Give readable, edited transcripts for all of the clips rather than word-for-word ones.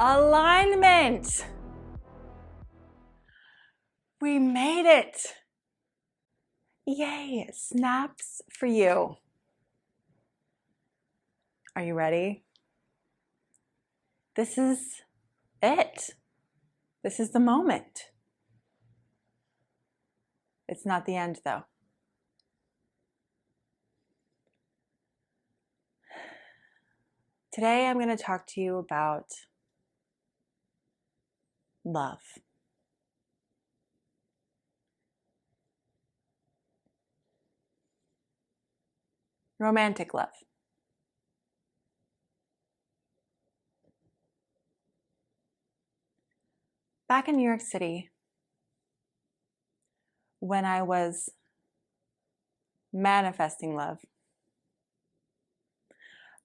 Alignment. We made it. Yay, snaps for you. Are you ready? This is it. This is the moment. It's not the end, though. Today, I'm going to talk to you about love. Romantic love. Back in New York City, when I was manifesting love,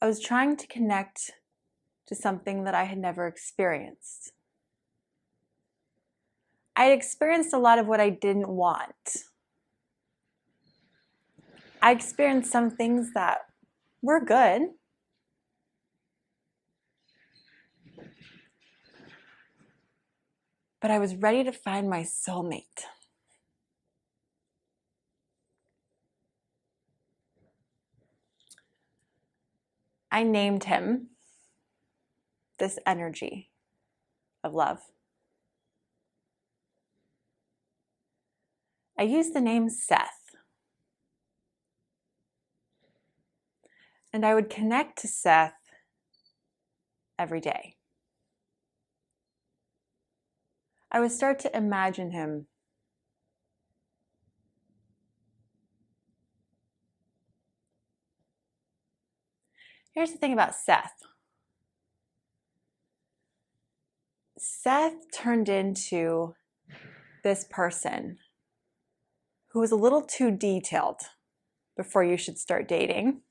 I was trying to connect to something that I had never experienced. I had experienced a lot of what I didn't want. I experienced some things that were good, but I was ready to find my soulmate. I named him this energy of love. I used the name Seth. And I would connect to Seth every day. I would start to imagine him Here's the thing about Seth. Seth turned into this person who was a little too detailed before you should start dating.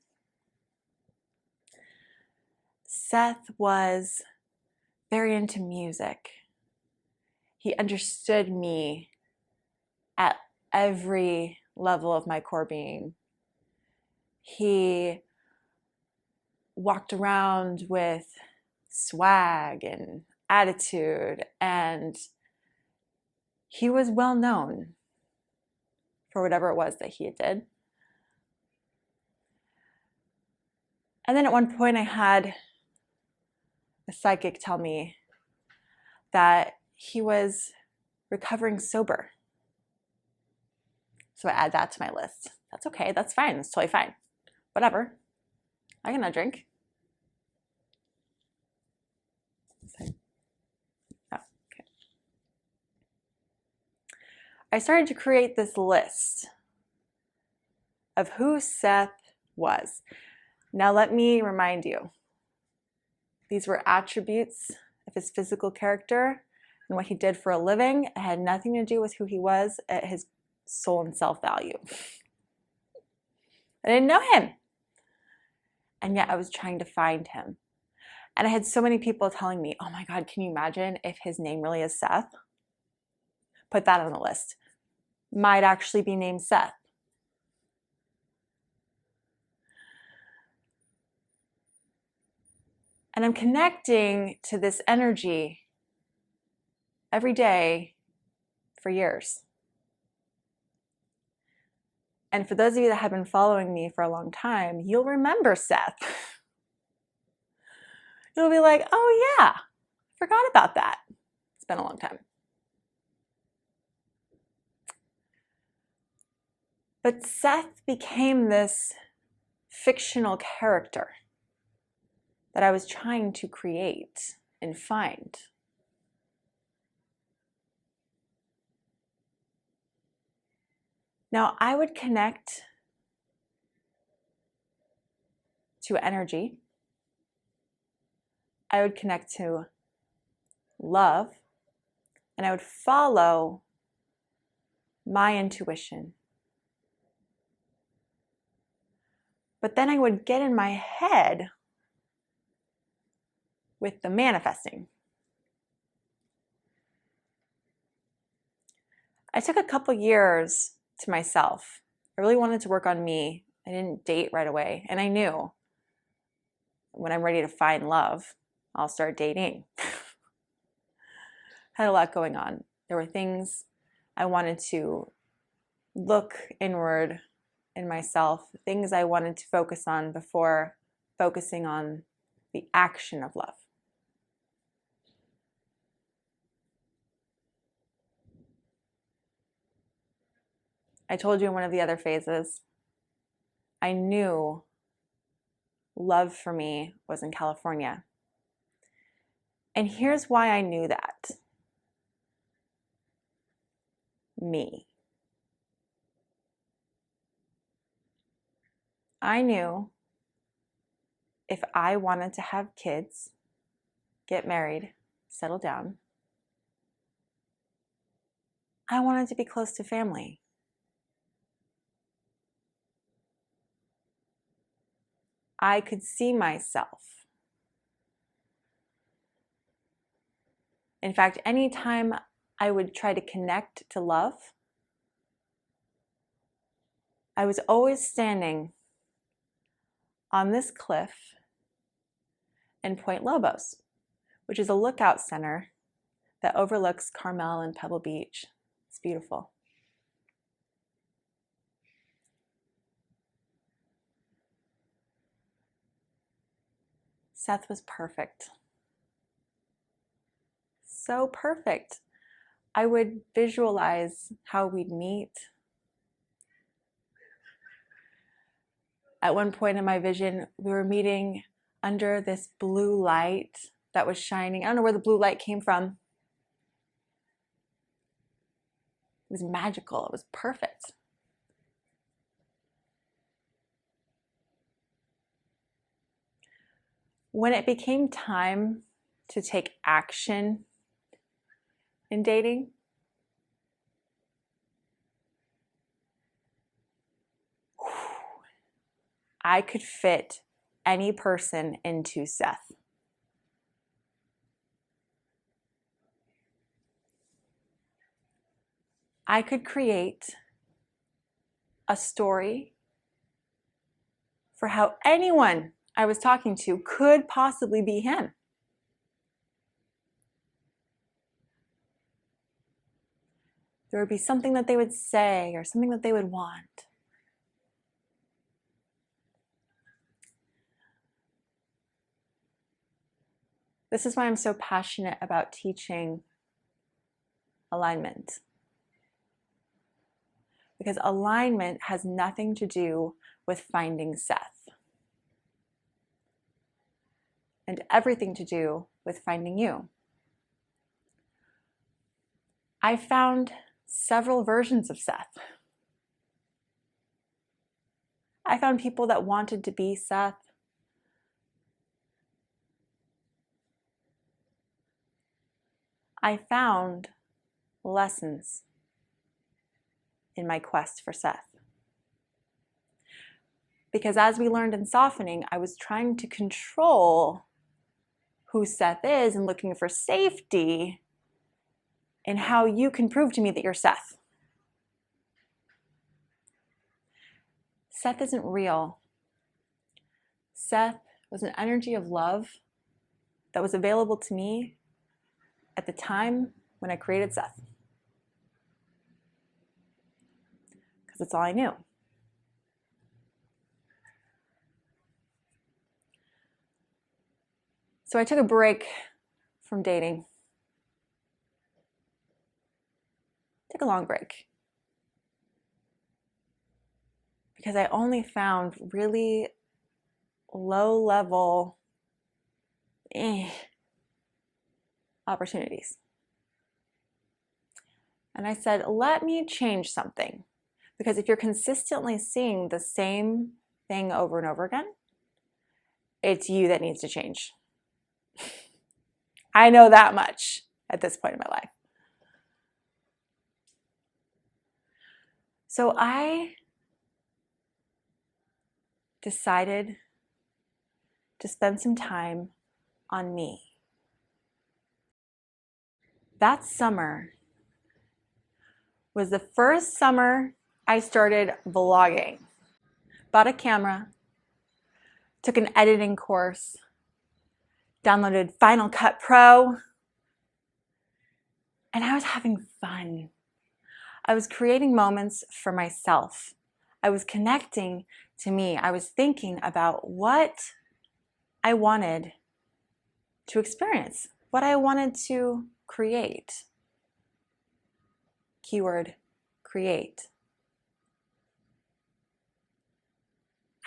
Seth was very into music. He understood me at every level of my core being. He walked around with swag and attitude, and he was well known for whatever it was that he did. And then at one point I had a psychic tell me that he was recovering sober. So I add that to my list. That's okay, that's fine, that's totally fine. Whatever, I cannot drink. Okay. I started to create this list of who Seth was. Now let me remind you, these were attributes of his physical character and what he did for a living. It had nothing to do with who he was at his soul and self-value. I didn't know him. And yet I was trying to find him. And I had so many people telling me, oh my God, can you imagine if his name really is Seth? Put that on the list. Might actually be named Seth. And I'm connecting to this energy every day for years. And for those of you that have been following me for a long time, you'll remember Seth. You'll be like, oh yeah, forgot about that. It's been a long time. But Seth became this fictional character that I was trying to create and find. Now, I would connect to energy. I would connect to love, and I would follow my intuition. But then I would get in my head with the manifesting. I took a couple years to myself. I really wanted to work on me. I didn't date right away, and I knew when I'm ready to find love, I'll start dating. had a lot going on. There were things I wanted to look inward in myself, things I wanted to focus on before focusing on the action of love. I told you in one of the other phases, I knew love for me was in California. And here's why I knew that. Me. I knew if I wanted to have kids, get married, settle down, I wanted to be close to family. I could see myself. In fact, anytime I would try to connect to love, I was always standing on this cliff in Point Lobos, which is a lookout center that overlooks Carmel and Pebble Beach. It's beautiful. Seth was perfect. So perfect. I would visualize how we'd meet. At one point in my vision, we were meeting under this blue light that was shining. I don't know where the blue light came from. It was magical. It was perfect. When it became time to take action in dating, I could fit any person into Seth. I could create a story for how anyone I was talking to could possibly be him. There would be something that they would say or something that they would want. This is why I'm so passionate about teaching alignment. Because alignment has nothing to do with finding Seth, and everything to do with finding you. I found several versions of Seth. I found people that wanted to be Seth. I found lessons in my quest for Seth. Because as we learned in softening, I was trying to control who Seth is and looking for safety in how you can prove to me that you're Seth. Seth isn't real. Seth was an energy of love that was available to me at the time when I created Seth. Because it's all I knew. So I took a break from dating. Took a long break. Because I only found really low-level opportunities. And I said, let me change something. Because if you're consistently seeing the same thing over and over again, it's you that needs to change. I know that much at this point in my life. So I decided to spend some time on me. That summer was the first summer I started vlogging. Bought a camera, took an editing course, downloaded Final Cut Pro, And I was having fun. I was creating moments for myself. I was connecting to me. I was thinking about what I wanted to experience, what I wanted to create. Keyword, create.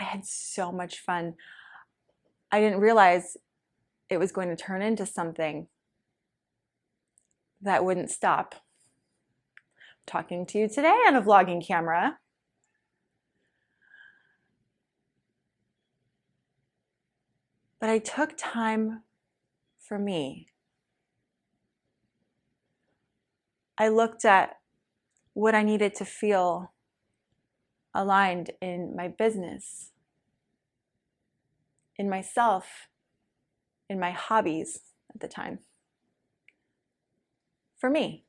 I had so much fun. I didn't realize it was going to turn into something that wouldn't stop. I'm talking to you today on a vlogging camera. But I took time for me. I looked at what I needed to feel aligned in my business, in myself, in my hobbies at the time. For me.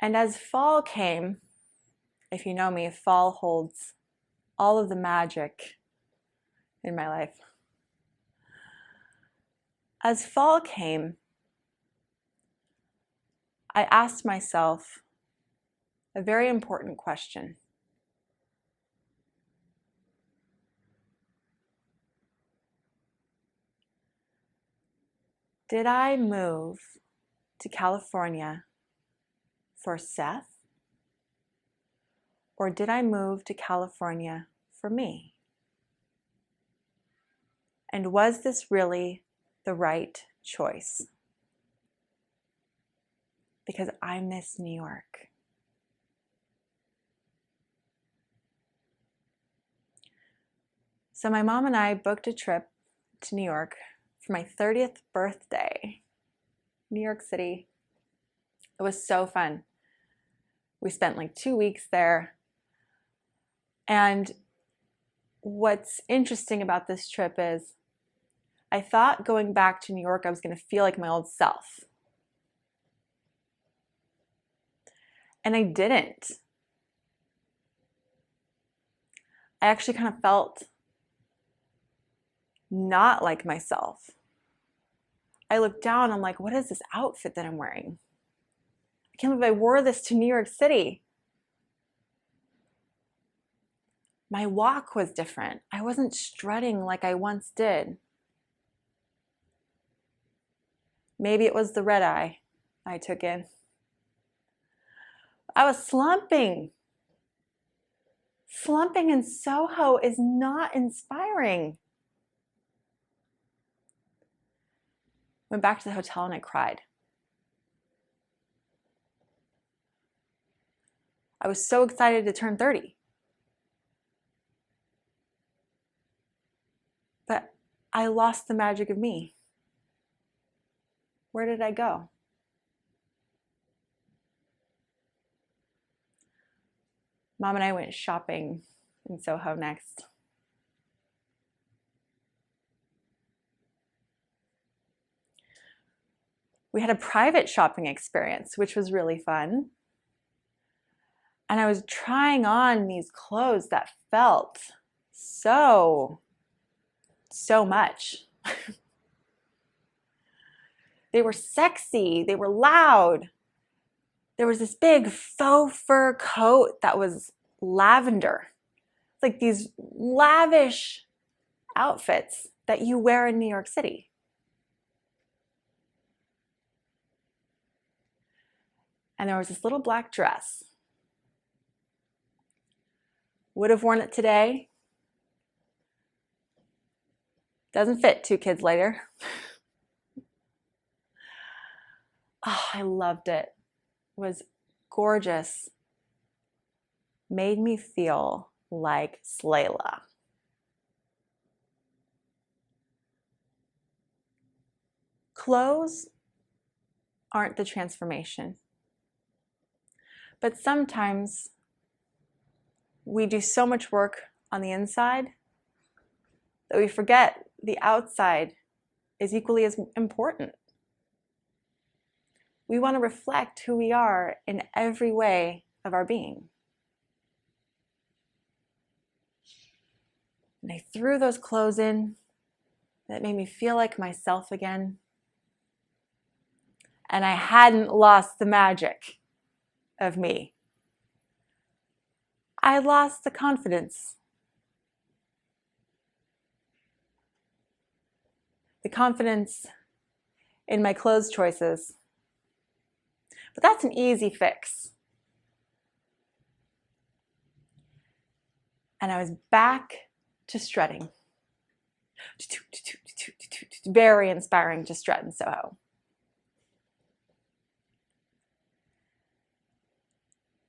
And as fall came, if you know me, fall holds all of the magic in my life. As fall came, I asked myself a very important question. Did I move to California for Seth? Or did I move to California for me? And was this really the right choice? Because I miss New York. So my mom and I booked a trip to New York for my 30th birthday. New York City. It was so fun. We spent like 2 weeks there. And what's interesting about this trip is I thought going back to New York, I was going to feel like my old self. And I didn't. I actually kind of felt not like myself. I looked down, I'm like, what is this outfit that I'm wearing? I can't believe I wore this to New York City. My walk was different. I wasn't strutting like I once did. Maybe it was the red eye I took in. I was slumping. Slumping in Soho is not inspiring. Went back to the hotel and I cried. I was so excited to turn 30. But I lost the magic of me. Where did I go? Mom and I went shopping in Soho next. We had a private shopping experience, which was really fun. And I was trying on these clothes that felt so much. They were sexy, they were loud. There was this big faux fur coat that was lavender. It's like these lavish outfits that you wear in New York City. And there was this little black dress. Would have worn it today. Doesn't fit 2 kids later. Oh, I loved it. It was gorgeous. Made me feel like Slayla. Clothes aren't the transformation. But sometimes we do so much work on the inside that we forget the outside is equally as important. We want to reflect who we are in every way of our being. And I threw those clothes in that made me feel like myself again. And I hadn't lost the magic of me. I lost the confidence. The confidence in my clothes choices. But that's an easy fix. And I was back to strutting. Very inspiring to strut in Soho.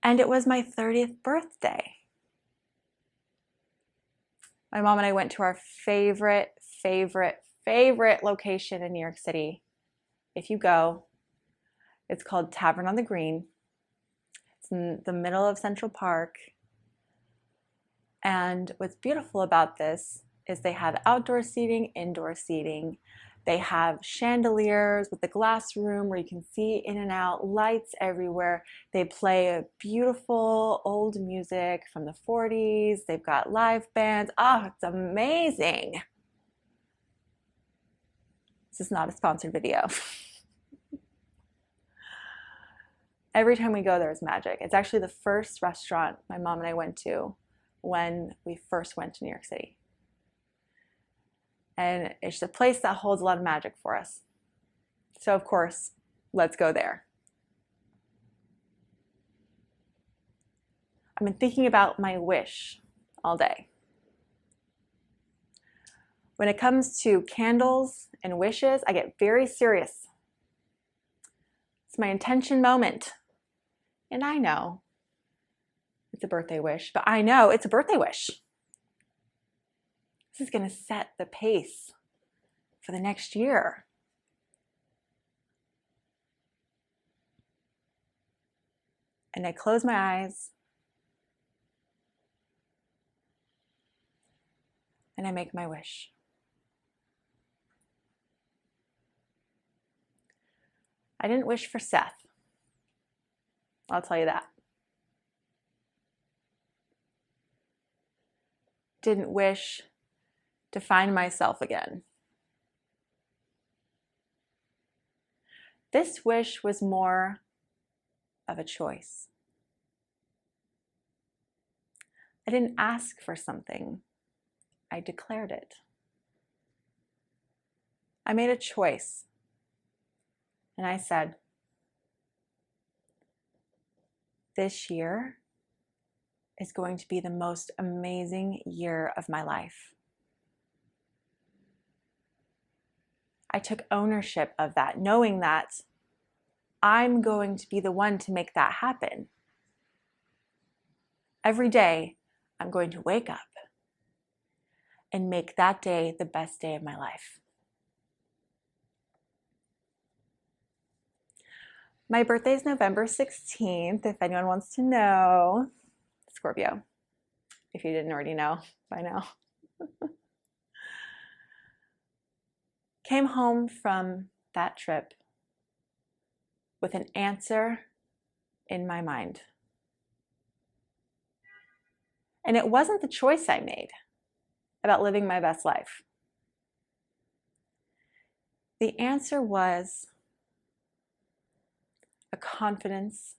And it was my 30th birthday. My mom and I went to our favorite location in New York City. If you go, it's called Tavern on the Green. It's in the middle of Central Park. And what's beautiful about this is they have outdoor seating, indoor seating. They have chandeliers with the glass room where you can see in and out, lights everywhere. They play a beautiful old music from the 40s. They've got live bands. Oh, it's amazing. This is not a sponsored video. Every time we go, there's magic. It's actually the first restaurant my mom and I went to when we first went to New York City. And it's a place that holds a lot of magic for us. So of course, let's go there. I've been thinking about my wish all day. When it comes to candles and wishes, I get very serious. It's my intention moment. And I know it's a birthday wish, but I know it's a birthday wish. This is going to set the pace for the next year. And I close my eyes and I make my wish. I didn't wish for Seth. I'll tell you that. Didn't wish to find myself again. This wish was more of a choice. I didn't ask for something. I declared it. I made a choice. And I said, this year is going to be the most amazing year of my life. I took ownership of that, knowing that I'm going to be the one to make that happen. Every day, I'm going to wake up and make that day the best day of my life. My birthday is November 16th, if anyone wants to know. Scorpio, if you didn't already know by now. Came home from that trip with an answer in my mind. And it wasn't the choice I made about living my best life. The answer was a confidence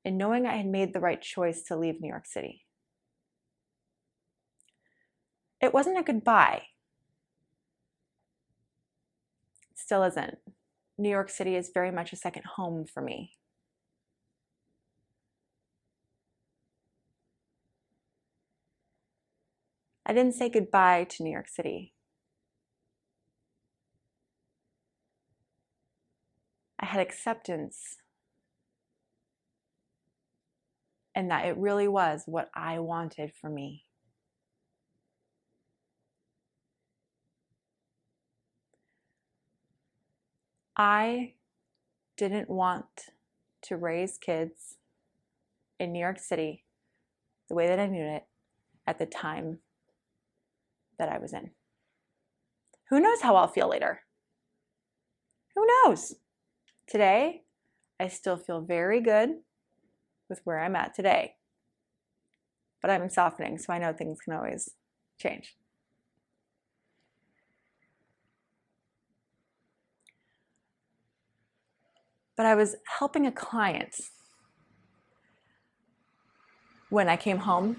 in knowing I had made the right choice to leave New York City. It wasn't a goodbye. It still isn't. New York City is very much a second home for me. I didn't say goodbye to New York City. I had acceptance, and that it really was what I wanted for me. I didn't want to raise kids in New York City the way that I knew it at the time that I was in. Who knows how I'll feel later? Who knows? Today, I still feel very good with where I'm at today. But I'm softening, so I know things can always change. But I was helping a client when I came home.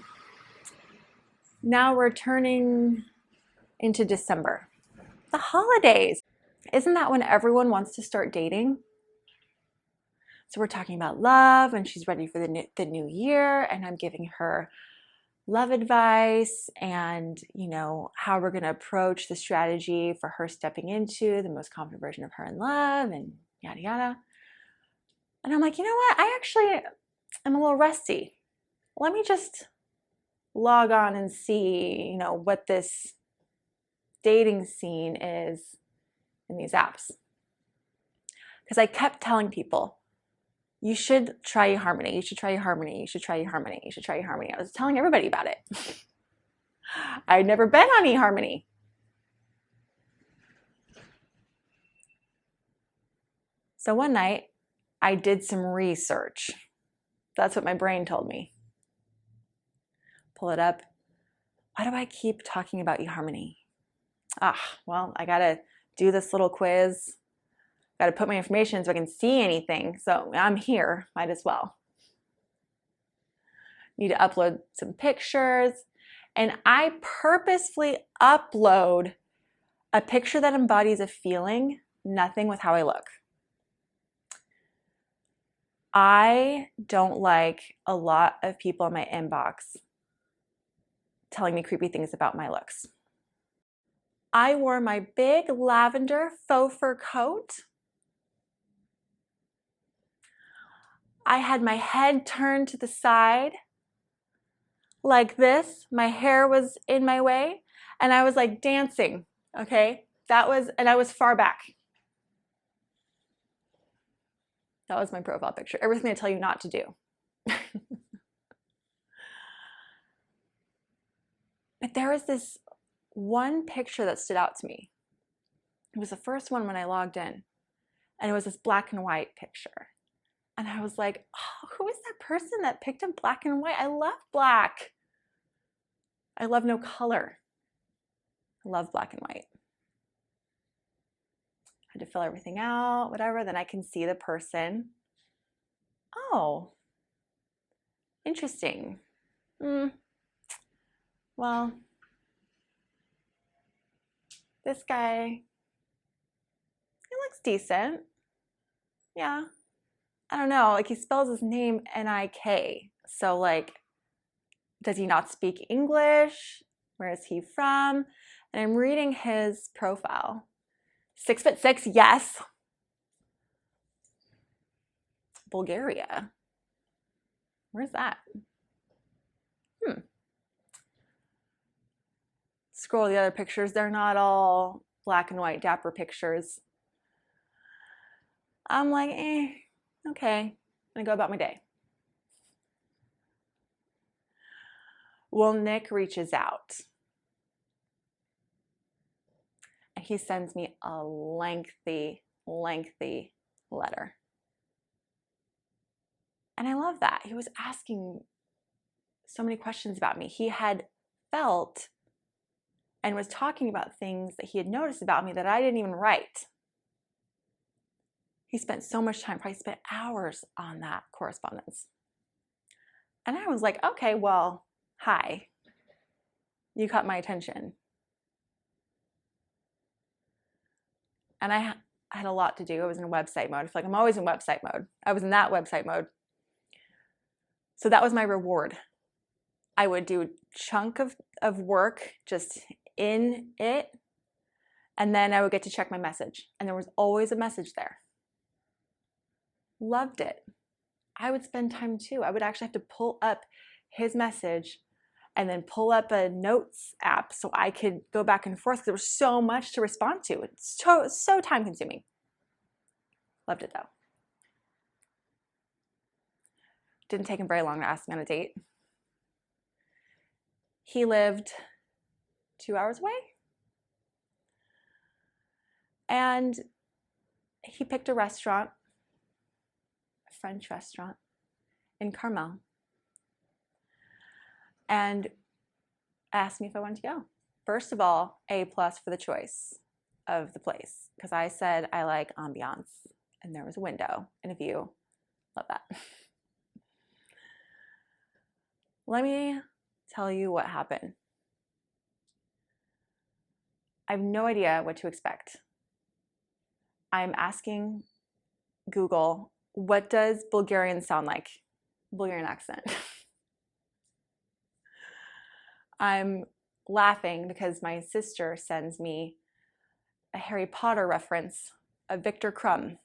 Now we're turning into December. The holidays. Isn't that when everyone wants to start dating? So we're talking about love, and she's ready for the new year, and I'm giving her love advice and, how we're going to approach the strategy for her stepping into the most confident version of her in love, and yada yada. And I'm like, you know what? I actually am a little rusty. Let me just log on and see, what this dating scene is in these apps. Because I kept telling people, you should try eHarmony, you should try eHarmony, you should try eHarmony, you should try eHarmony. I was telling everybody about it. I'd never been on eHarmony. So one night, I did some research. That's what my brain told me. Pull it up. Why do I keep talking about eHarmony? Well, I gotta do this little quiz. Gotta put my information in so I can see anything. So I'm here, might as well. Need to upload some pictures. And I purposefully upload a picture that embodies a feeling, nothing with how I look. I don't like a lot of people in my inbox telling me creepy things about my looks. I wore my big lavender faux fur coat. I had my head turned to the side like this. My hair was in my way, and I was like dancing, okay? And I was far back. That was my profile picture. Everything I tell you not to do. But there was this one picture that stood out to me. It was the first one when I logged in, and it was this black and white picture. And I was like, oh, who is that person that picked a black and white? I love black. I love no color. I love black and white. I had to fill everything out, whatever. Then I can see the person. Oh, interesting. Well, this guy, he looks decent. Yeah. I don't know, like he spells his name N-I-K. So like, does he not speak English? Where is he from? And I'm reading his profile. 6'6", yes. Bulgaria. Where's that? Scroll the other pictures. They're not all black and white dapper pictures. I'm like, okay. I'm gonna go about my day. Well, Nick reaches out. And he sends me a lengthy letter. And I love that. He was asking so many questions about me. He had felt and was talking about things that he had noticed about me that I didn't even write. He spent so much time, probably spent hours on that correspondence. And I was like, okay, well, hi. You caught my attention. And I had a lot to do. I was in website mode. I feel like I'm always in website mode. I was in that website mode. So that was my reward. I would do a chunk of work just in it, and then I would get to check my message. And there was always a message there. Loved it. I would spend time too. I would actually have to pull up his message and then pull up a notes app so I could go back and forth because there was so much to respond to. It's so time consuming. Loved it though. Didn't take him very long to ask me on a date. He lived 2 hours away. And he picked a restaurant, a French restaurant in Carmel, and asked me if I wanted to go. First of all, A+ for the choice of the place, because I said I like ambiance and there was a window and a view. Love that. Let me tell you what happened. I have no idea what to expect. I'm asking Google, what does Bulgarian sound like? Bulgarian accent. I'm laughing because my sister sends me a Harry Potter reference of Victor Crumb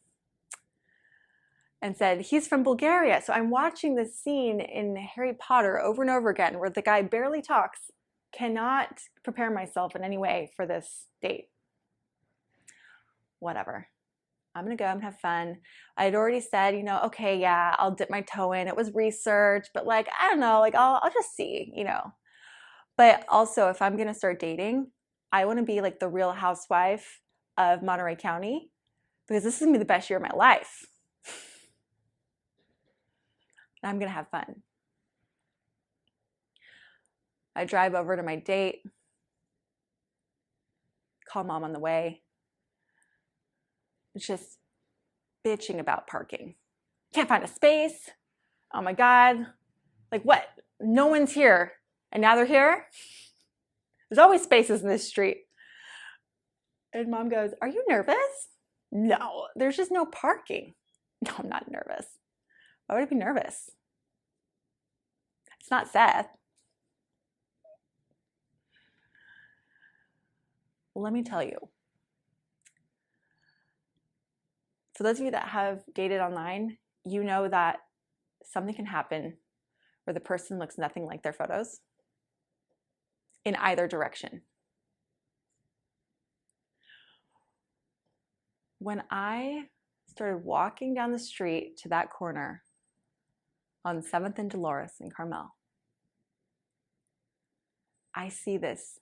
and said, he's from Bulgaria. So I'm watching this scene in Harry Potter over and over again where the guy barely talks. Cannot prepare myself in any way for this date. Whatever. I'm gonna go, I'm gonna have fun. I had already said, you know, okay, yeah, I'll dip my toe in. It was research, but like, I don't know, like I'll just see, you know. But also, if I'm gonna start dating, I wanna be like the Real Housewife of Monterey County, because this is gonna be the best year of my life. And I'm gonna have fun. I drive over to my date, call mom on the way. It's just bitching about parking. Can't find a space. Oh my God. Like what? No one's here. And now they're here? There's always spaces in this street. And mom goes, are you nervous? No, there's just no parking. No, I'm not nervous. Why would I be nervous? It's not Seth. Let me tell you. For those of you that have dated online, you know that something can happen where the person looks nothing like their photos in either direction. When I started walking down the street to that corner on 7th and Dolores in Carmel, I see this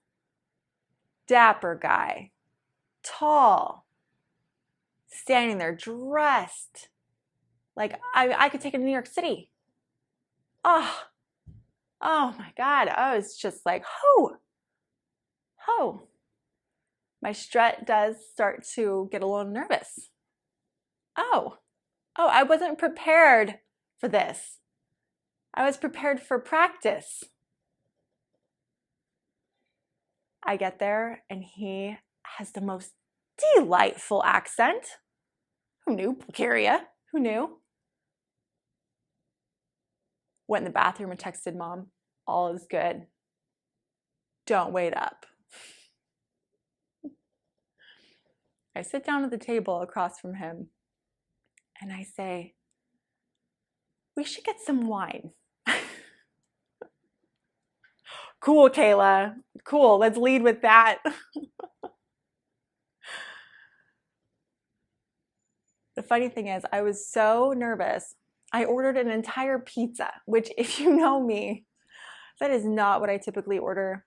dapper guy, tall, standing there dressed like I could take him to New York City. Oh my God. I was just like, ho. My strut does start to get a little nervous. Oh, I wasn't prepared for this. I was prepared for practice. I get there and he has the most delightful accent. Who knew? Bulgaria. Who knew? Went in the bathroom and texted mom, all is good. Don't wait up. I sit down at the table across from him and I say, we should get some wine. Cool, Kayla. Cool, let's lead with that. The funny thing is, I was so nervous. I ordered an entire pizza, which if you know me, that is not what I typically order.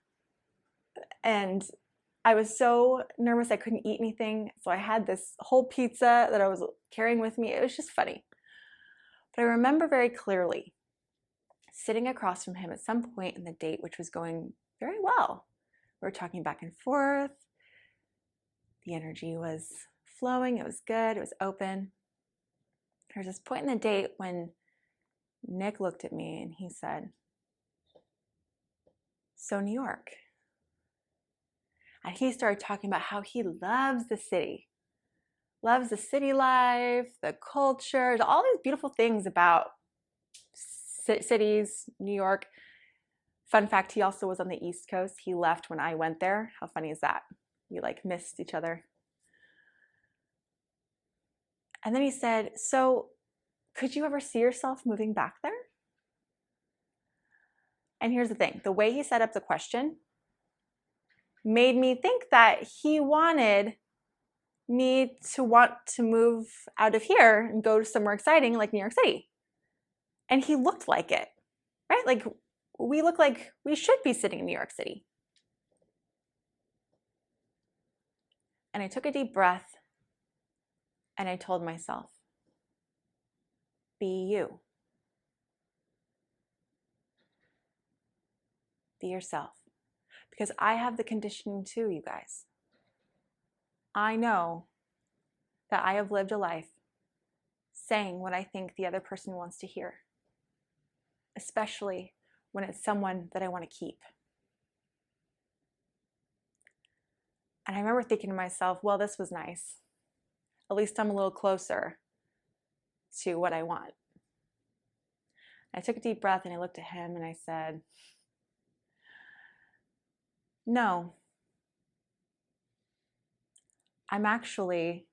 And I was so nervous I couldn't eat anything. So I had this whole pizza that I was carrying with me. It was just funny. But I remember very clearly sitting across from him at some point in the date, which was going very well. We were talking back and forth. The energy was flowing. It was good. It was open. There was this point in the date when Nick looked at me and he said, so New York. And he started talking about how he loves the city life, the culture, all these beautiful things about cities, New York. Fun fact, he also was on the East Coast. He left when I went there. How funny is that? We like missed each other. And then he said, so could you ever see yourself moving back there? And here's the thing, the way he set up the question made me think that he wanted me to want to move out of here and go to somewhere exciting like New York City. And he looked like it, right? Like we look like we should be sitting in New York City. And I took a deep breath and I told myself, be you. Be yourself. Because I have the conditioning too, you guys. I know that I have lived a life saying what I think the other person wants to hear, especially when it's someone that I want to keep. And I remember thinking to myself, well, this was nice. At least I'm a little closer to what I want. I took a deep breath and I looked at him and I said, no, I'm actually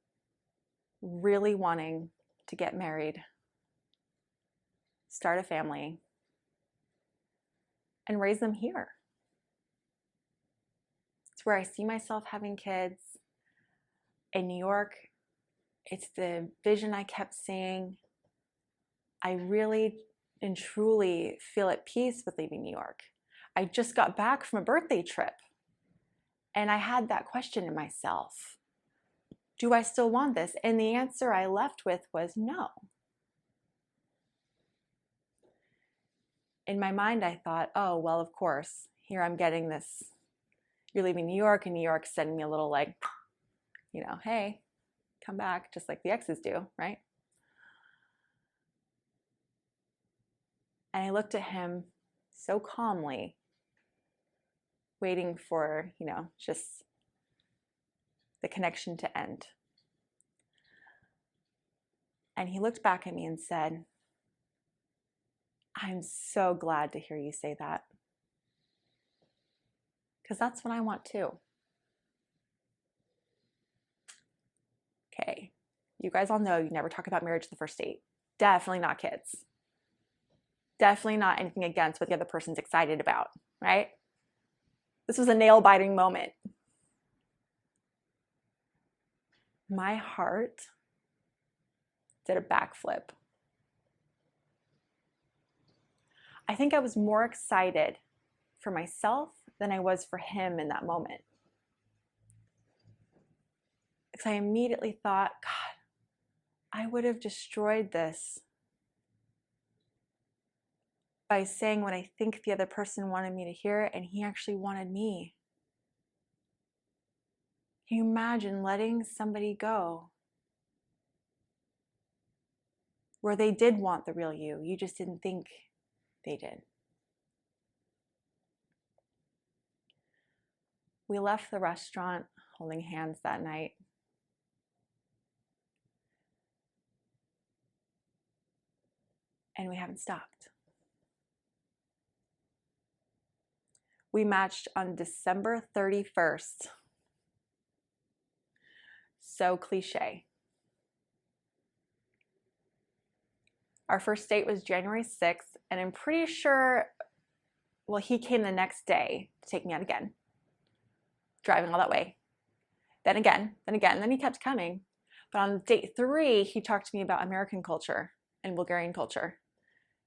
really wanting to get married, start a family, and raise them here. It's where I see myself having kids. In New York, it's the vision I kept seeing. I really and truly feel at peace with leaving New York. I just got back from a birthday trip and I had that question in myself. Do I still want this? And the answer I left with was no. In my mind, I thought, oh, well, of course, here I'm getting this. You're leaving New York, and New York's sending me a little like, hey, come back, just like the exes do, right? And I looked at him so calmly, waiting for, just the connection to end. And he looked back at me and said, I'm so glad to hear you say that. Because that's what I want too. Okay, you guys all know you never talk about marriage at the first date. Definitely not kids. Definitely not anything against what the other person's excited about, right? This was a nail-biting moment. My heart did a backflip. I think I was more excited for myself than I was for him in that moment. Because I immediately thought, God, I would have destroyed this by saying what I think the other person wanted me to hear, and he actually wanted me. Can you imagine letting somebody go where they did want the real you just didn't think they did? We left the restaurant holding hands that night. And we haven't stopped. We matched on December 31st. So cliche. Our first date was January 6th, and I'm pretty sure, well, he came the next day to take me out again, driving all that way. Then again, then he kept coming. But on date 3, he talked to me about American culture and Bulgarian culture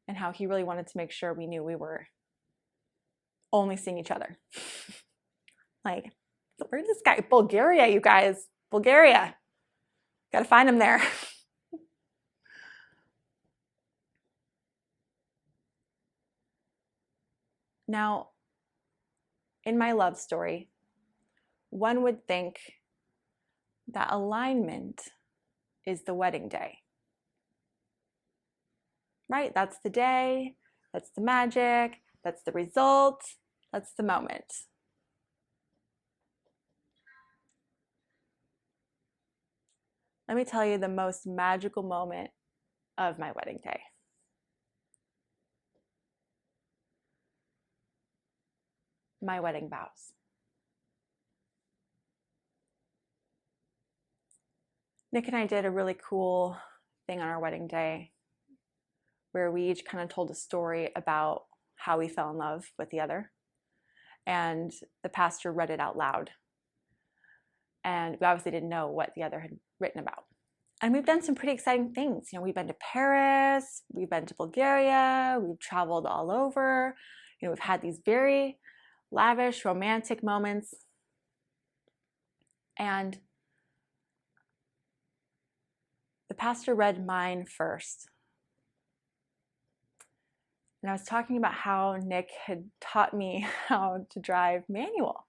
and how he really wanted to make sure we knew we were only seeing each other. Like, where's this guy? Bulgaria, you guys. Bulgaria. Gotta find him there. Now, in my love story, one would think that alignment is the wedding day. Right? That's the day, that's the magic, that's the result, that's the moment. Let me tell you the most magical moment of my wedding day. My wedding vows. Nick and I did a really cool thing on our wedding day where we each kind of told a story about how we fell in love with the other. And the pastor read it out loud. And we obviously didn't know what the other had written about. And we've done some pretty exciting things. We've been to Paris, we've been to Bulgaria, we've traveled all over. We've had these very lavish, romantic moments. And the pastor read mine first. And I was talking about how Nick had taught me how to drive manual.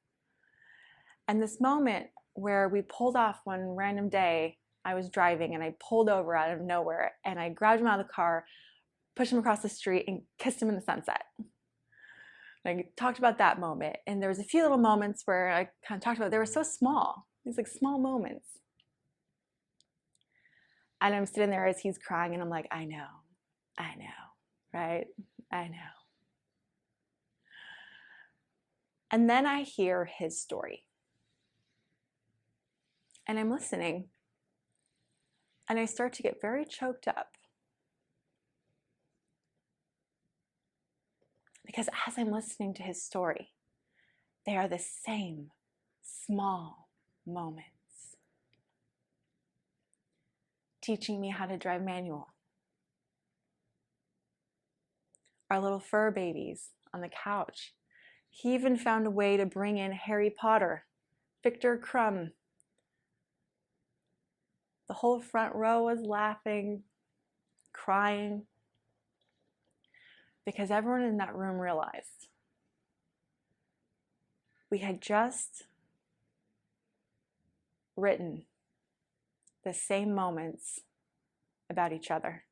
And this moment where we pulled off one random day I was driving and I pulled over out of nowhere and I grabbed him out of the car, pushed him across the street, and kissed him in the sunset. I talked about that moment, and there was a few little moments where I kind of talked about, they were so small, these like small moments. And I'm sitting there as he's crying, and I'm like, I know, right? I know. And then I hear his story. And I'm listening, and I start to get very choked up. Because as I'm listening to his story, they are the same small moments. Teaching me how to drive manual. Our little fur babies on the couch. He even found a way to bring in Harry Potter, Victor Crumb. The whole front row was laughing, crying, because everyone in that room realized we had just written the same moments about each other.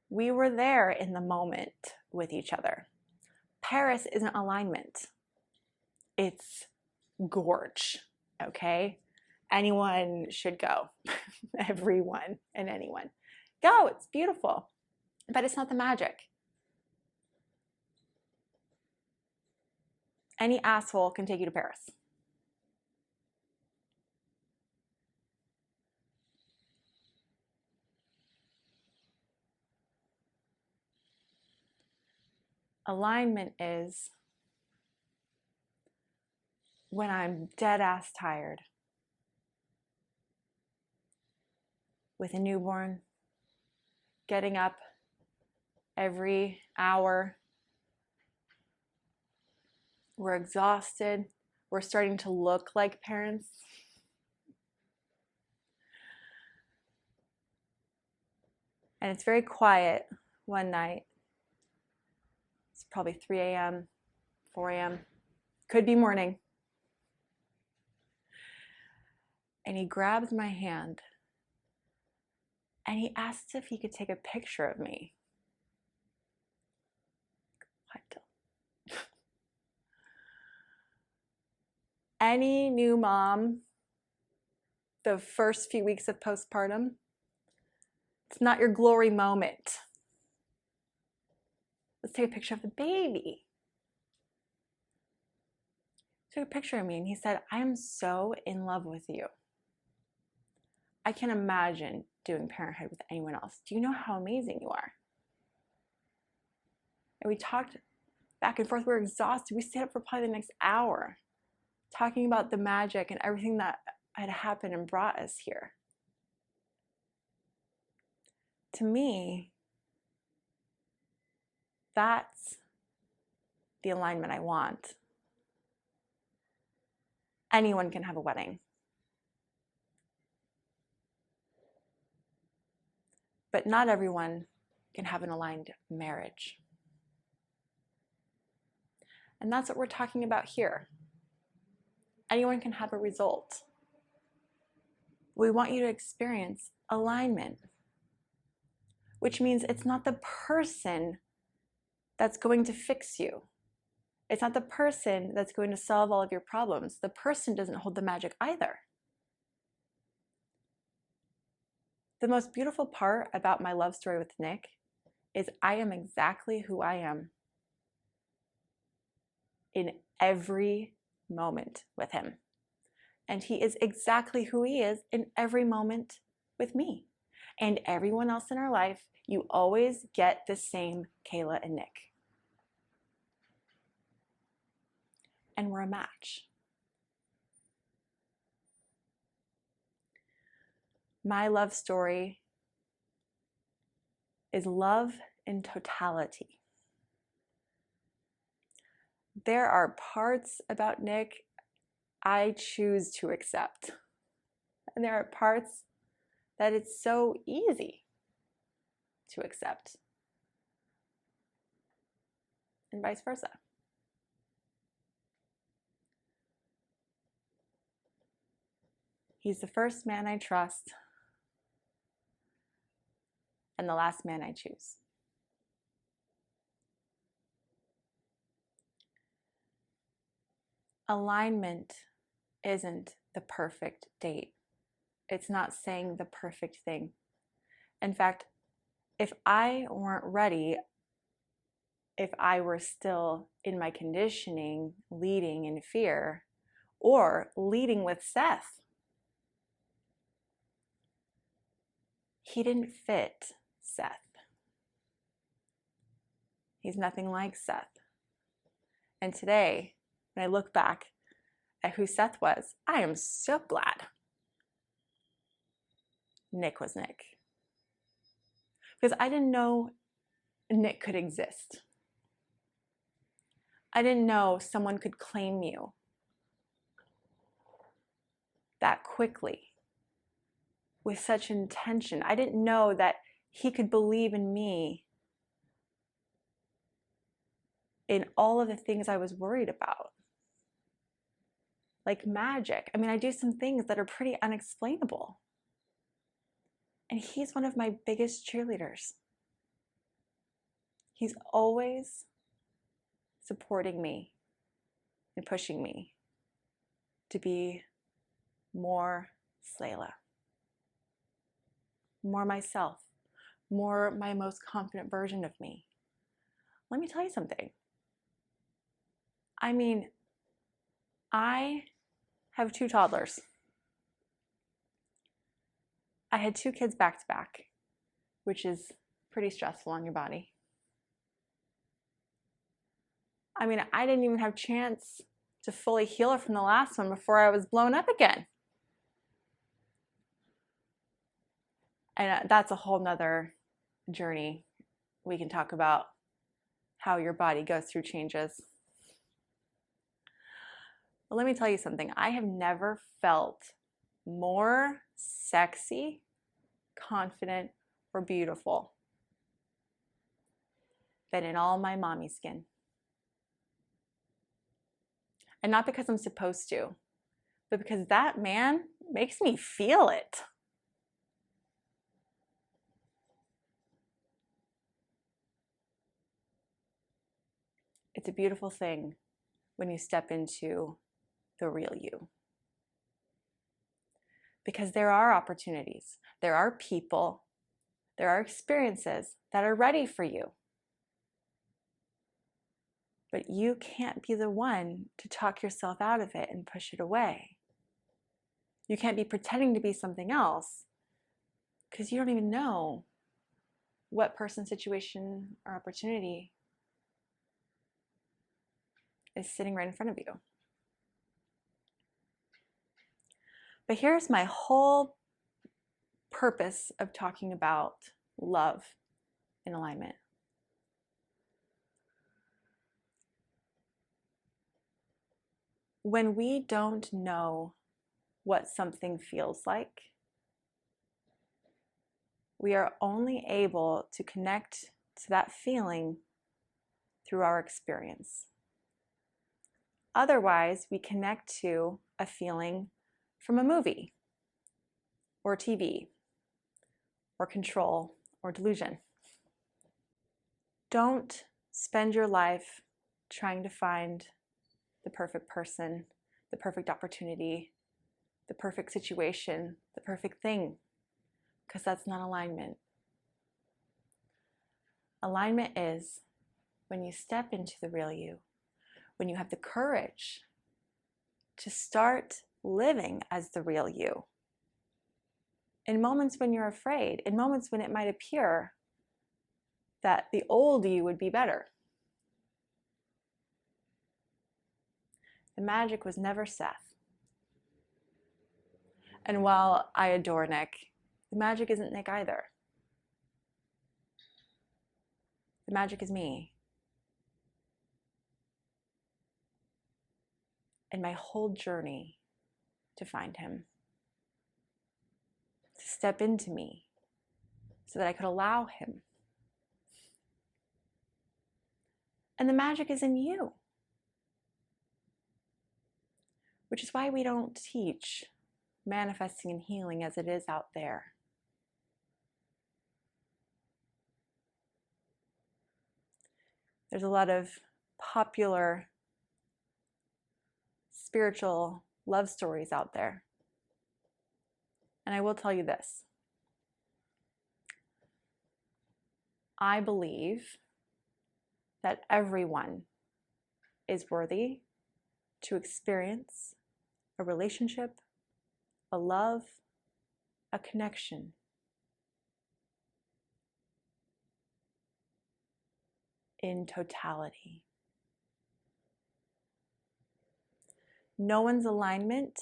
We were there in the moment with each other. Paris isn't alignment. It's gorge, okay? Anyone should go. Everyone and anyone. Go, it's beautiful. But it's not the magic. Any asshole can take you to Paris. Alignment is when I'm dead ass tired with a newborn, getting up every hour. We're exhausted. We're starting to look like parents. And it's very quiet one night. It's probably 3 a.m., 4 a.m., could be morning. And he grabs my hand and he asks if he could take a picture of me. What? Any new mom, the first few weeks of postpartum, it's not your glory moment. Let's take a picture of the baby. He took a picture of me and he said, I am so in love with you. I can't imagine doing parenthood with anyone else. Do you know how amazing you are? And we talked back and forth. We were exhausted. We stayed up for probably the next hour talking about the magic and everything that had happened and brought us here. To me, that's the alignment I want. Anyone can have a wedding. But not everyone can have an aligned marriage. And that's what we're talking about here. Anyone can have a result. We want you to experience alignment, which means it's not the person that's going to fix you. It's not the person that's going to solve all of your problems. The person doesn't hold the magic either. The most beautiful part about my love story with Nick is I am exactly who I am in every moment with him. And he is exactly who he is in every moment with me. And everyone else in our life, you always get the same Kayla and Nick. And we're a match. My love story is love in totality. There are parts about Nick I choose to accept. And there are parts that it's so easy to accept. And vice versa. He's the first man I trust and the last man I choose. Alignment isn't the perfect date. It's not saying the perfect thing. In fact, if I weren't ready, if I were still in my conditioning, leading in fear, or leading with Seth, he didn't fit Seth. He's nothing like Seth. And today, when I look back at who Seth was, I am so glad Nick was Nick. Because I didn't know Nick could exist. I didn't know someone could claim you that quickly with such intention. I didn't know that he could believe in me in all of the things I was worried about. Like magic. I mean, I do some things that are pretty unexplainable. And he's one of my biggest cheerleaders. He's always supporting me and pushing me to be more Slayla, more myself, more my most confident version of me. Let me tell you something. I mean, I have 2 toddlers. I had 2 kids back to back, which is pretty stressful on your body. I mean, I didn't even have a chance to fully heal from the last one before I was blown up again. And that's a whole nother journey. We can talk about how your body goes through changes. But let me tell you something. I have never felt more sexy, confident, or beautiful than in all my mommy skin. And not because I'm supposed to, but because that man makes me feel it. It's a beautiful thing when you step into the real you. Because there are opportunities, there are people, there are experiences that are ready for you. But you can't be the one to talk yourself out of it and push it away. You can't be pretending to be something else because you don't even know what person, situation, or opportunity is sitting right in front of you. But here's my whole purpose of talking about love in alignment. When we don't know what something feels like, we are only able to connect to that feeling through our experience. Otherwise, we connect to a feeling from a movie, or TV, or control, or delusion. Don't spend your life trying to find the perfect person, the perfect opportunity, the perfect situation, the perfect thing, because that's not alignment. Alignment is when you step into the real you, when you have the courage to start living as the real you. In moments when you're afraid, in moments when it might appear that the old you would be better. The magic was never Seth. And while I adore Nick, the magic isn't Nick either. The magic is me. And my whole journey to find him. To step into me so that I could allow him. And the magic is in you. Which is why we don't teach manifesting and healing as it is out there. There's a lot of popular spiritual love stories out there. And I will tell you this. I believe that everyone is worthy to experience a relationship, a love, a connection. In totality. No one's alignment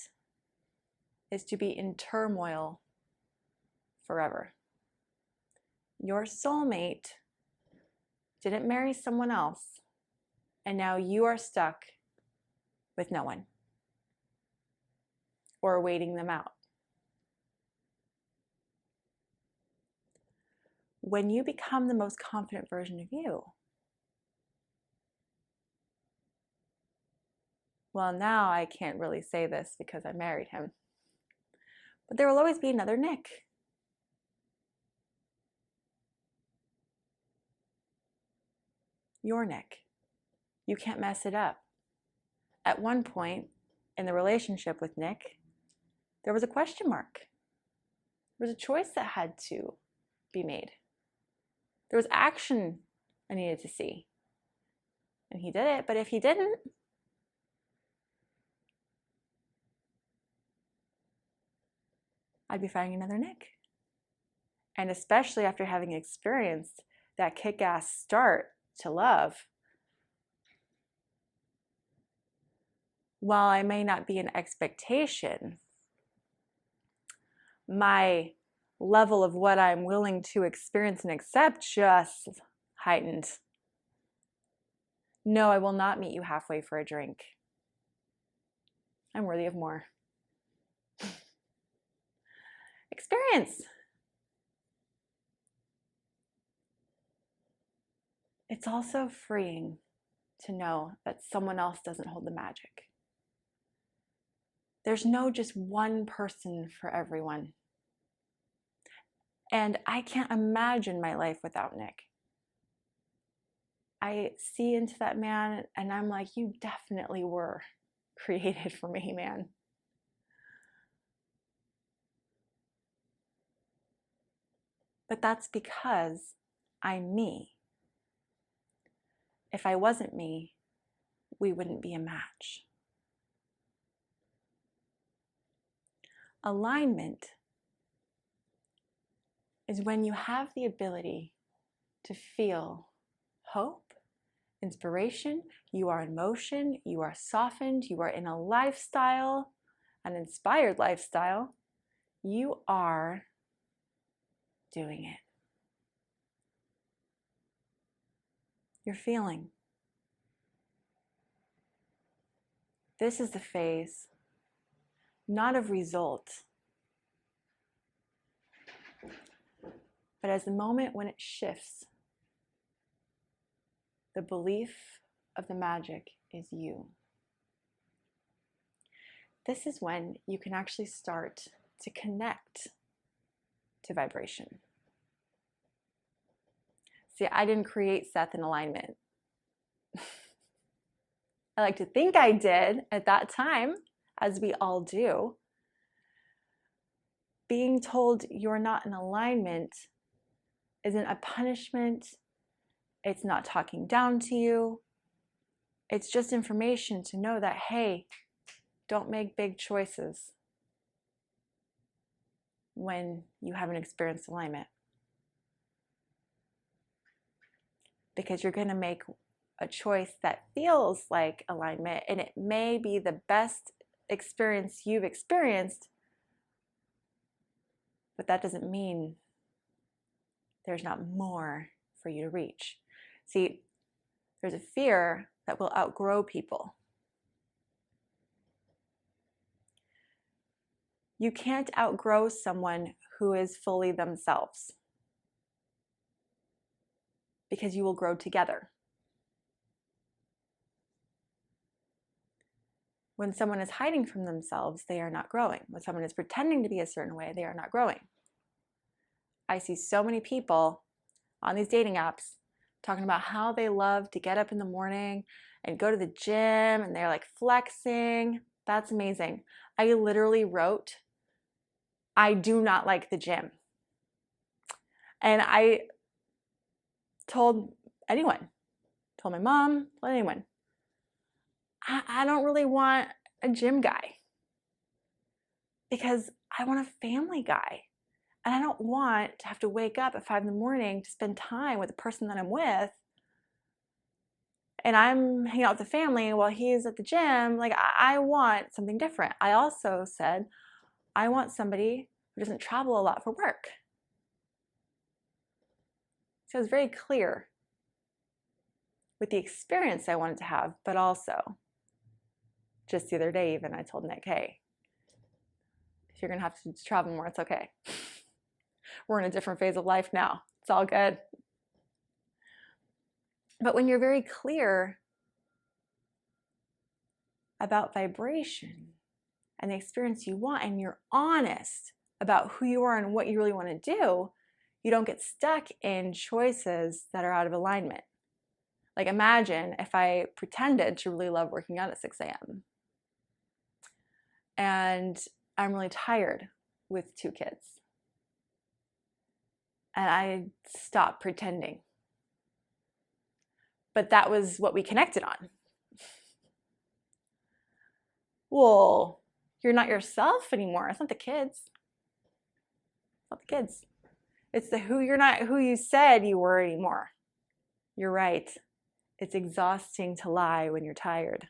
is to be in turmoil forever. Your soulmate didn't marry someone else, and now you are stuck with no one or waiting them out. When you become the most confident version of you, well, now I can't really say this because I married him, but there will always be another Nick. Your Nick. You can't mess it up. At one point in the relationship with Nick, there was a question mark. There was a choice that had to be made. There was action I needed to see. And he did it, but if he didn't, I'd be finding another Nick. And especially after having experienced that kick-ass start to love, while I may not be an expectation, my level of what I'm willing to experience and accept just heightened. No, I will not meet you halfway for a drink. I'm worthy of more. Experience. It's also freeing to know that someone else doesn't hold the magic. There's no just one person for everyone. And I can't imagine my life without Nick. I see into that man and I'm like, you definitely were created for me, man. But that's because I'm me. If I wasn't me, we wouldn't be a match. Alignment is when you have the ability to feel hope, inspiration, you are in motion, you are softened, you are in a lifestyle, an inspired lifestyle, you are doing it. You're feeling. This is the phase, not of result, but as the moment when it shifts. The belief of the magic is you. This is when you can actually start to connect to vibration. See, I didn't create Seth in alignment. I like to think I did at that time, as we all do. Being told you're not in alignment isn't a punishment. It's not talking down to you. It's just information to know that, hey, don't make big choices when you haven't experienced alignment. Because you're going to make a choice that feels like alignment, and it may be the best experience you've experienced, but that doesn't mean there's not more for you to reach. See, there's a fear that we'll outgrow people. You can't outgrow someone who is fully themselves, because you will grow together. When someone is hiding from themselves, they are not growing. When someone is pretending to be a certain way, they are not growing. I see so many people on these dating apps talking about how they love to get up in the morning and go to the gym, and they're like flexing. That's amazing. I literally wrote, I do not like the gym. And I told anyone, told my mom, told anyone, I don't really want a gym guy because I want a family guy. And I don't want to have to wake up at 5 in the morning to spend time with the person that I'm with. And I'm hanging out with the family while he's at the gym. Like, I want something different. I also said, I want somebody who doesn't travel a lot for work. So I was very clear with the experience I wanted to have, but also just the other day even I told Nick, hey, if you're gonna have to travel more, it's okay. We're in a different phase of life now. It's all good. But when you're very clear about vibration and the experience you want, and you're honest about who you are and what you really want to do, you don't get stuck in choices that are out of alignment. Like, imagine if I pretended to really love working out at 6 a.m. and I'm really tired with 2 kids. And I stopped pretending. But that was what we connected on. Well, you're not yourself anymore. It's not the kids. It's not the kids. It's you're not who you said you were anymore. You're right. It's exhausting to lie when you're tired.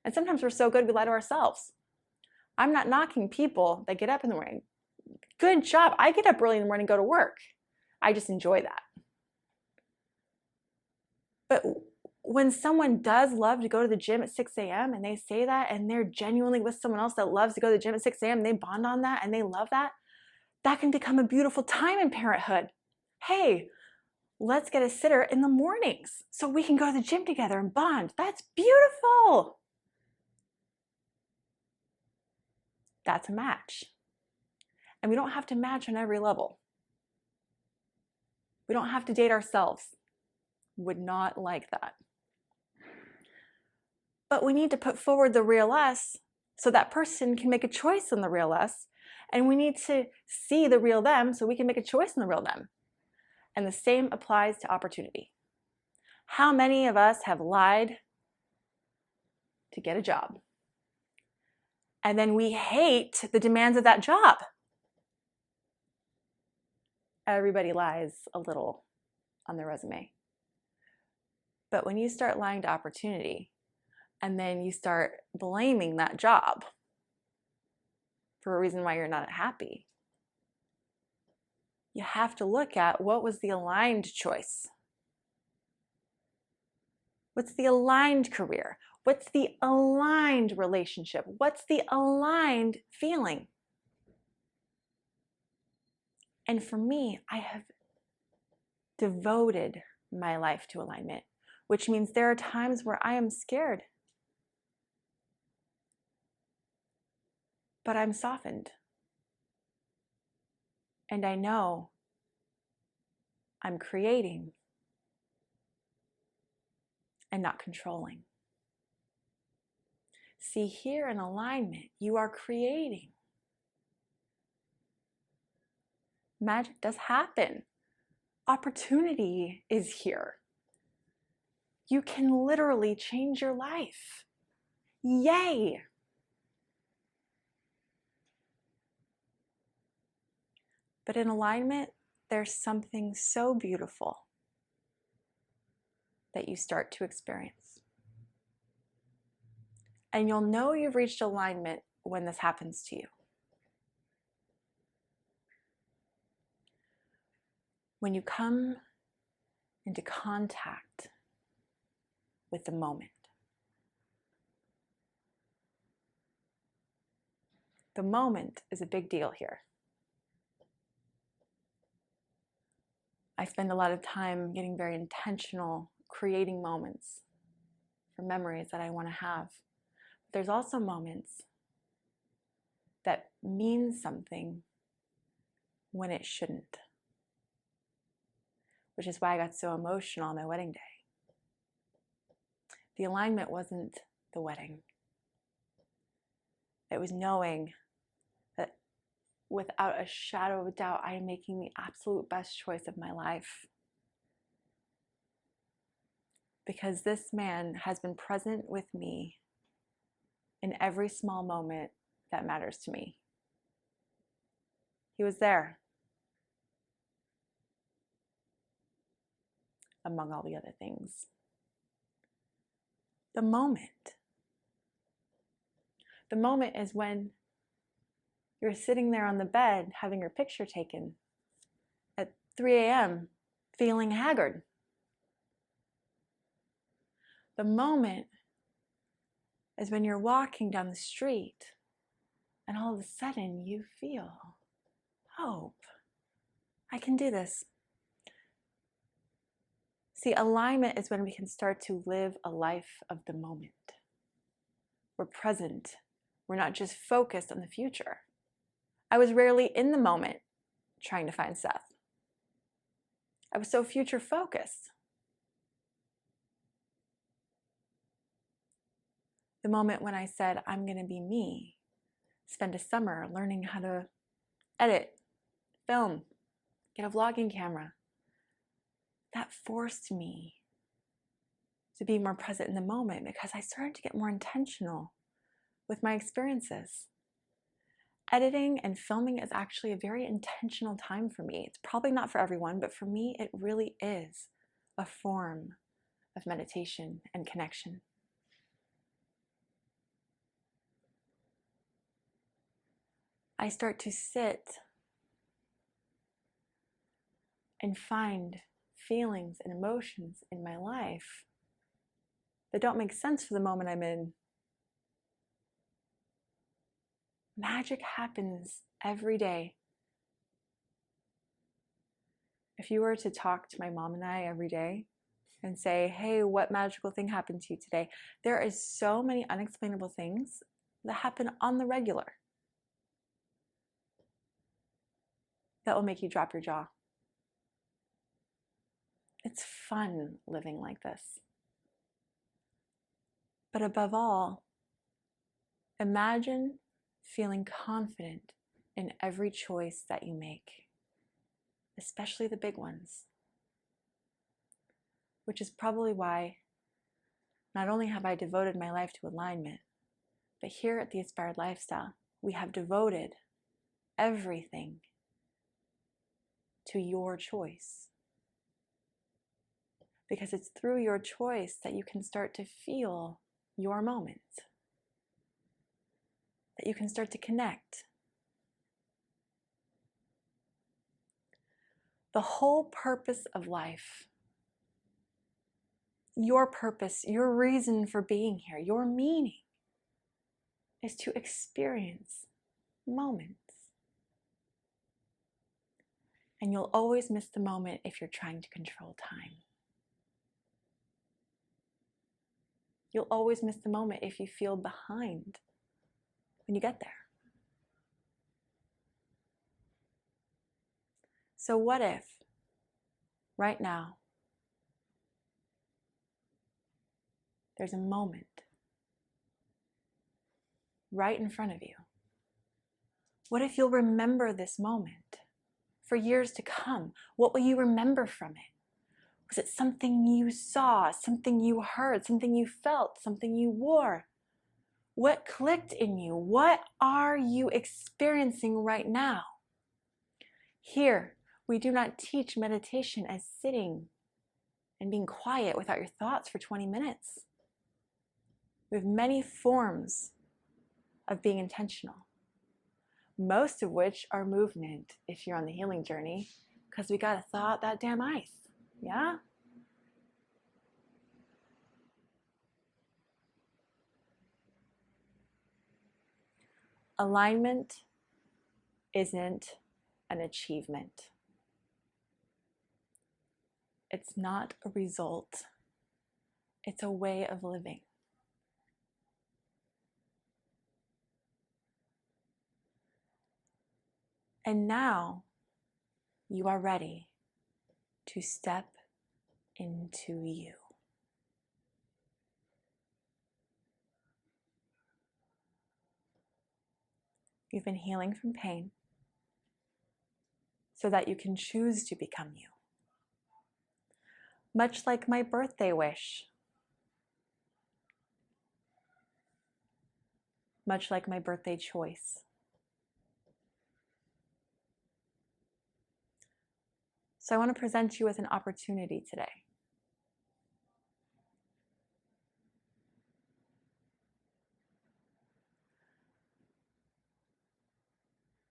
And sometimes we're so good we lie to ourselves. I'm not knocking people that get up in the morning. Good job. I get up early in the morning and go to work. I just enjoy that. But when someone does love to go to the gym at 6 a.m. and they say that, and they're genuinely with someone else that loves to go to the gym at 6 a.m. and they bond on that and they love that, that can become a beautiful time in parenthood. Hey, let's get a sitter in the mornings so we can go to the gym together and bond. That's beautiful. That's a match. And we don't have to match on every level. We don't have to date ourselves. Would not like that. But we need to put forward the real us so that person can make a choice in the real us. And we need to see the real them so we can make a choice in the real them. And the same applies to opportunity. How many of us have lied to get a job? And then we hate the demands of that job. Everybody lies a little on their resume. But when you start lying to opportunity, and then you start blaming that job for a reason why you're not happy, you have to look at what was the aligned choice. What's the aligned career? What's the aligned relationship? What's the aligned feeling? And for me, I have devoted my life to alignment, which means there are times where I am scared. But I'm softened. And I know I'm creating and not controlling. See, here in alignment, you are creating. Magic does happen. Opportunity is here. You can literally change your life. Yay! But in alignment, there's something so beautiful that you start to experience. And you'll know you've reached alignment when this happens to you. When you come into contact with the moment. The moment is a big deal here. I spend a lot of time getting very intentional, creating moments for memories that I want to have. there's also moments that mean something when it shouldn't, which is why I got so emotional on my wedding day. The alignment wasn't the wedding. It was knowing that without a shadow of a doubt, I am making the absolute best choice of my life. Because this man has been present with me in every small moment that matters to me. He was there, among all the other things. The moment is when you're sitting there on the bed having your picture taken at 3 a.m. feeling haggard. The moment is when you're walking down the street and all of a sudden you feel hope. I can do this. See, alignment is when we can start to live a life of the moment. We're present. We're not just focused on the future. I was rarely in the moment trying to find Seth. I was so future focused. The moment when I said, I'm going to be me, spend a summer learning how to edit, film, get a vlogging camera, that forced me to be more present in the moment because I started to get more intentional with my experiences. Editing and filming is actually a very intentional time for me. It's probably not for everyone, but for me, it really is a form of meditation and connection. I start to sit and find feelings and emotions in my life that don't make sense for the moment I'm in. Magic happens every day. If you were to talk to my mom and I every day and say, hey, what magical thing happened to you today? There is so many unexplainable things that happen on the regular that will make you drop your jaw. It's fun living like this. But above all, imagine feeling confident in every choice that you make, especially the big ones. Which is probably why not only have I devoted my life to alignment, but here at the Inspired Lifestyle, we have devoted everything to your choice. Because it's through your choice that you can start to feel your moment, that you can start to connect. The whole purpose of life, your purpose, your reason for being here, your meaning, is to experience moments. And you'll always miss the moment if you're trying to control time. You'll always miss the moment if you feel behind when you get there. So what if, right now, there's a moment right in front of you? What if you'll remember this moment for years to come? What will you remember from it? Was it something you saw, something you heard, something you felt, something you wore? What clicked in you? What are you experiencing right now? Here, we do not teach meditation as sitting and being quiet without your thoughts for 20 minutes. We have many forms of being intentional, most of which are movement if you're on the healing journey, because we got to thaw out that damn ice. Yeah? Alignment isn't an achievement. It's not a result. It's a way of living. And now you are ready to step into you. You've been healing from pain so that you can choose to become you. Much like my birthday wish. Much like my birthday choice. So I want to present you with an opportunity today.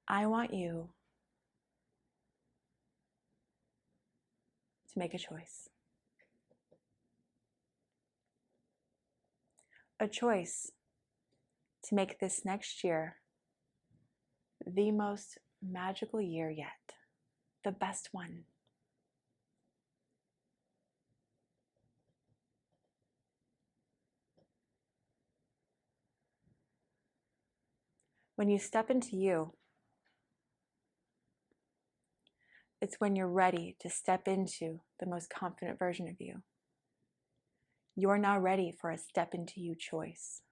I want you to make a choice. A choice to make this next year the most magical year yet, the best one. When you step into you, it's when you're ready to step into the most confident version of you. You're now ready for a step into you choice.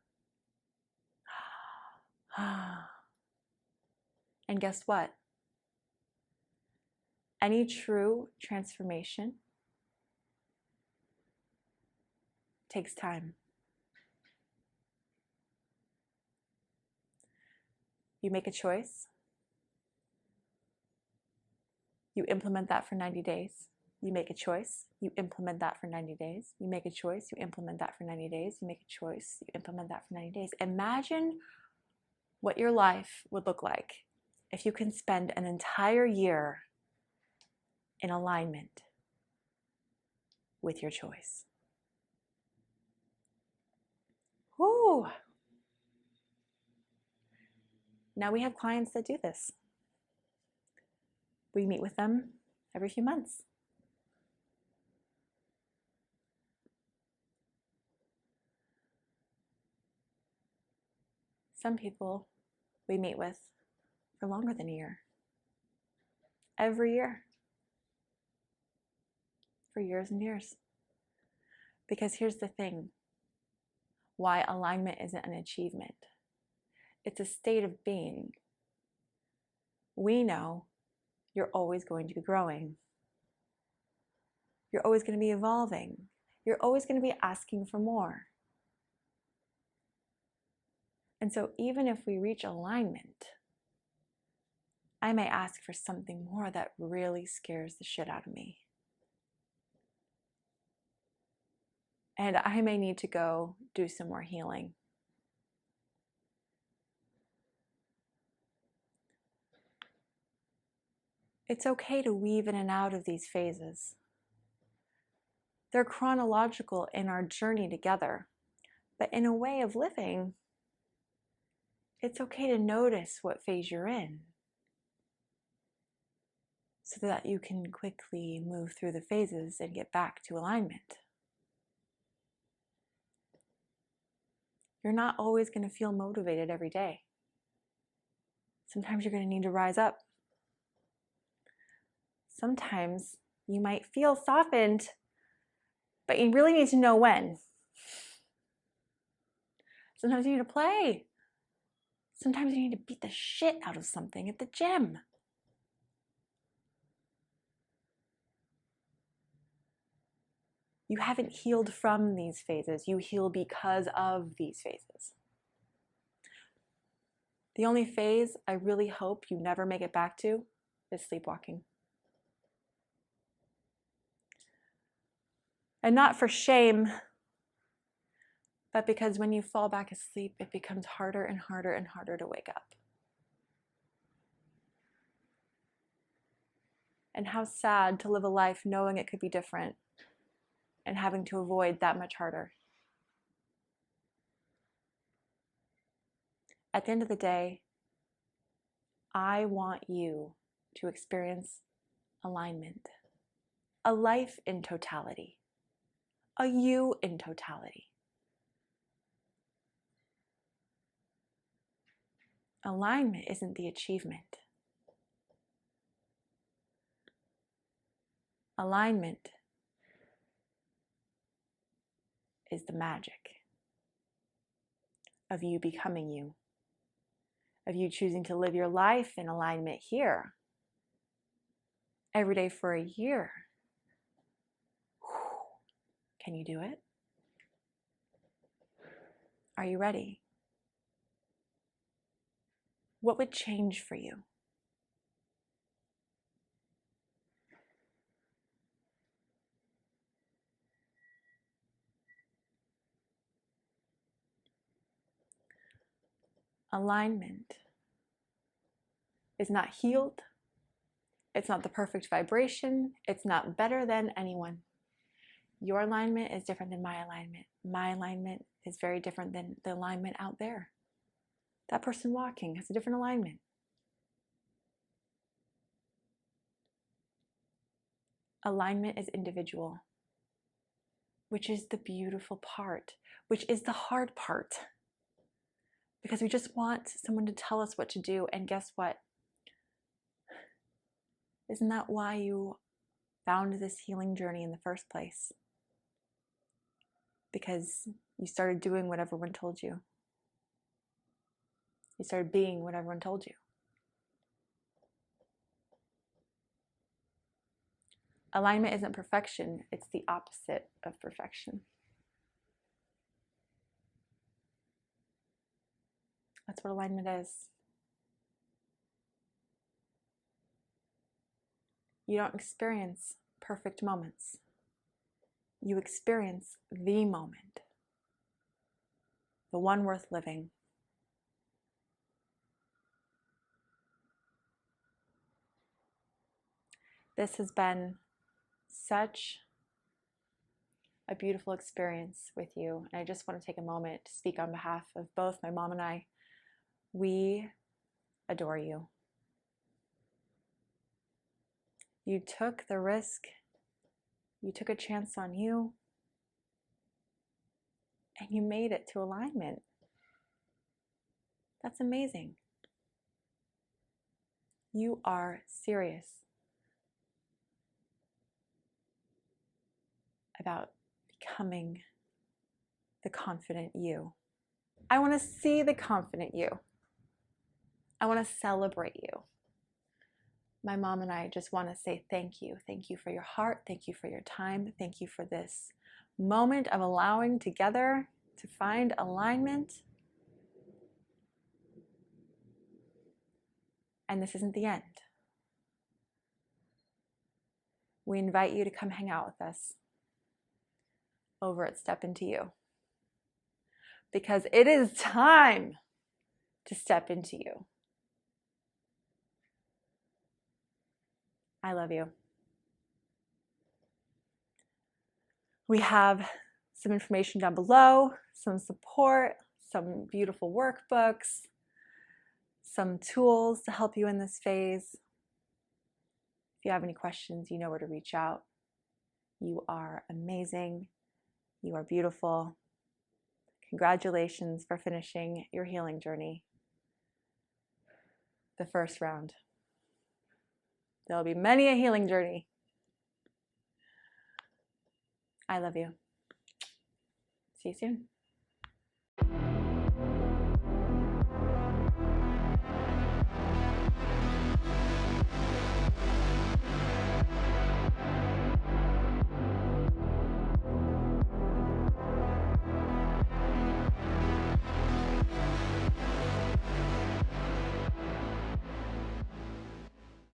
And guess what? Any true transformation takes time. You make a choice. You implement that for 90 days. You make a choice. You implement that for 90 days. You make a choice. You implement that for 90 days. You make a choice. You implement that for 90 days. Imagine what your life would look like if you can spend an entire year in alignment with your choice. Whew. Now we have clients that do this. We meet with them every few months. Some people we meet with for longer than a year. Every year. For years and years. Because here's the thing. Why alignment isn't an achievement. It's a state of being. We know you're always going to be growing. You're always going to be evolving. You're always going to be asking for more. And so even if we reach alignment, I may ask for something more that really scares the shit out of me. And I may need to go do some more healing. It's okay to weave in and out of these phases. They're chronological in our journey together, but in a way of living, it's okay to notice what phase you're in so that you can quickly move through the phases and get back to alignment. You're not always going to feel motivated every day. Sometimes you're going to need to rise up. Sometimes you might feel softened, but you really need to know when. Sometimes you need to play. Sometimes you need to beat the shit out of something at the gym. You haven't healed from these phases. You heal because of these phases. The only phase I really hope you never make it back to is sleepwalking. And not for shame, but because when you fall back asleep, it becomes harder and harder and harder to wake up. And how sad to live a life knowing it could be different and having to avoid that much harder. At the end of the day, I want you to experience alignment, a life in totality, a you in totality. Alignment isn't the achievement. Alignment is the magic of you becoming you, of you choosing to live your life in alignment here, every day for a year. Can you do it? Are you ready? What would change for you? Alignment is not healed. It's not the perfect vibration. It's not better than anyone. Your alignment is different than my alignment. My alignment is very different than the alignment out there. That person walking has a different alignment. Alignment is individual, which is the beautiful part, which is the hard part. Because we just want someone to tell us what to do, and guess what? Isn't that why you found this healing journey in the first place? Because you started doing what everyone told you. You started being what everyone told you. Alignment isn't perfection, it's the opposite of perfection. That's what alignment is. You don't experience perfect moments. You experience the moment, the one worth living. This has been such a beautiful experience with you, and I just want to take a moment to speak on behalf of both my mom and I. We adore you. You took the risk, you took a chance on you, and you made it to alignment. That's amazing. You are serious about becoming the confident you. I want to see the confident you. I want to celebrate you. My mom and I just want to say thank you. Thank you for your heart. Thank you for your time. Thank you for this moment of allowing together to find alignment. And this isn't the end. We invite you to come hang out with us over at Step Into You. Because it is time to step into you. I love you. We have some information down below, some support, some beautiful workbooks, some tools to help you in this phase. If you have any questions, you know where to reach out. You are amazing. You are beautiful. Congratulations for finishing your healing journey. The first round. There'll be many a healing journey. I love you. See you soon.